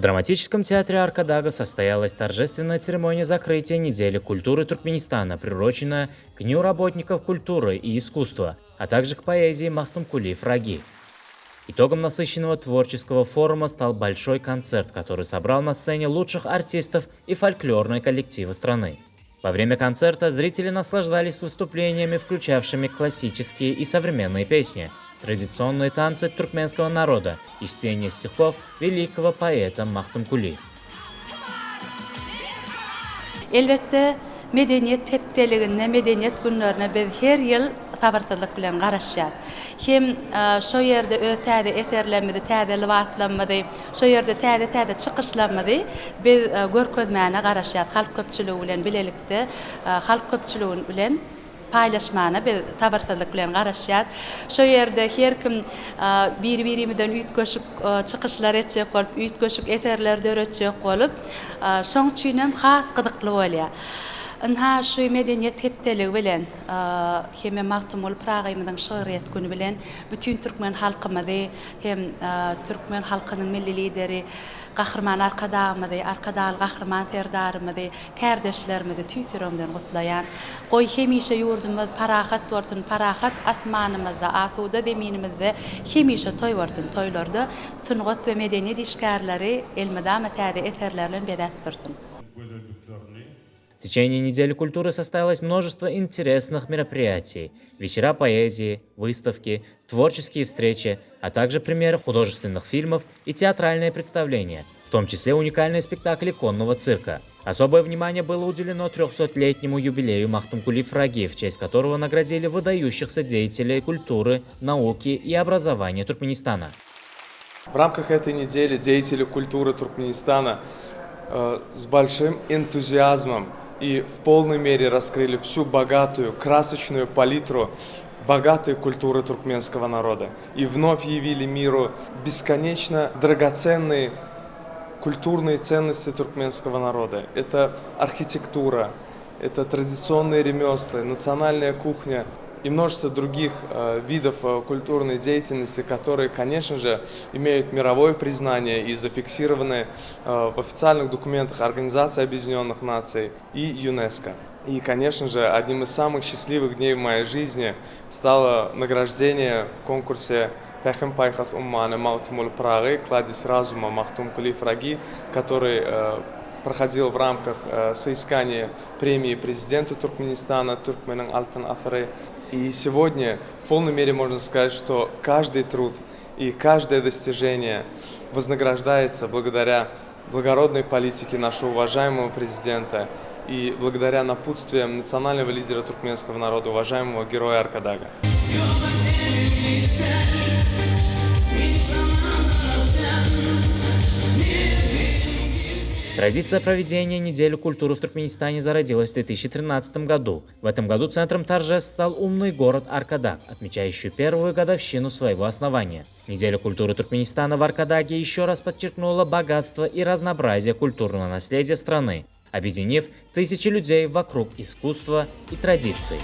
драматическом театре Аркадага состоялась торжественная церемония закрытия недели культуры Туркменистана, приуроченная к Дню работников культуры и искусства, а также к поэзии Махтумкули Фраги. Итогом насыщенного творческого форума стал большой концерт, который собрал на сцене лучших артистов и фольклорные коллективы страны. Во время концерта зрители наслаждались выступлениями, включавшими классические и современные песни, традиционные танцы туркменского народа и чтение стихов великого поэта Махтумкули. Elbette medeniyet tepkilerine, medeniyet günlerine biz her yıl tabartılık bilen garaşýar. Hem şo ýerde ötäde eserlenmedi, täze liwatlanmady, şo ýerde täze çykyşlanmady. Biz görkezmäne garaşýar halk köpçüligi bilen bilelikde, halk köpçüligi bilen paylaşmana biz tabartılık bilen garaşýar. Şo ýerde her kim bir-birimizden üýtgeşik çykyşlar etjek bolup, üýtgeşik eserler döretjek bolup, şoň üçin hem has gyzykly bolýar. Inha şu medeniyet hepdeligi bilen, hem Mahtumul Pragymyň şöhret günü bilen bütün Türkmen halkymyzy, hem Türkmen halkynyň milli lideri Gahrman Arkadagymyzy, Arkadaly Gahrman serdarymyzy, kärdeşlerimizi tüýsüremden gutlaýan, goý hemişe ýurdumyz parahat bolsun, parahat asmanymyzda, asuda zeminimizde hemişe toý bolsun, toýlarda sungat we medeniýet işgärleri elmydama täze eserler bilen bedat dursun. В течение недели культуры состоялось множество интересных мероприятий, вечера поэзии, выставки, творческие встречи, а также премьеры художественных фильмов и театральные представления, в том числе уникальные спектакли конного цирка. Особое внимание было уделено 300-летнему юбилею Махтумкули Фраги, в честь которого наградили выдающихся деятелей культуры, науки и образования Туркменистана. В рамках этой недели деятели культуры Туркменистана с большим энтузиазмом и в полной мере раскрыли всю богатую, красочную палитру богатой культуры туркменского народа. И вновь явили миру бесконечно драгоценные культурные ценности туркменского народа. Это архитектура, это традиционные ремесла, национальная кухня и множество других видов культурной деятельности, которые, конечно же, имеют мировое признание и зафиксированы в официальных документах Организации Объединенных Наций и ЮНЕСКО. И, конечно же, одним из самых счастливых дней в моей жизни стало награждение в конкурсе «Пехем пайхат умманы Махтумул Прагы» «Кладезь разума Махтумкули Фраги», который проходил в рамках соискания премии президента Туркменистана Туркменин Алтын Асары. И сегодня в полной мере можно сказать, что каждый труд и каждое достижение вознаграждается благодаря благородной политике нашего уважаемого президента и благодаря напутствиям национального лидера туркменского народа, уважаемого героя Аркадага. Традиция проведения недели культуры в Туркменистане зародилась в 2013 году. В этом году центром торжеств стал умный город Аркадаг, отмечающий первую годовщину своего основания. Неделя культуры Туркменистана в Аркадаге еще раз подчеркнула богатство и разнообразие культурного наследия страны, объединив тысячи людей вокруг искусства и традиций.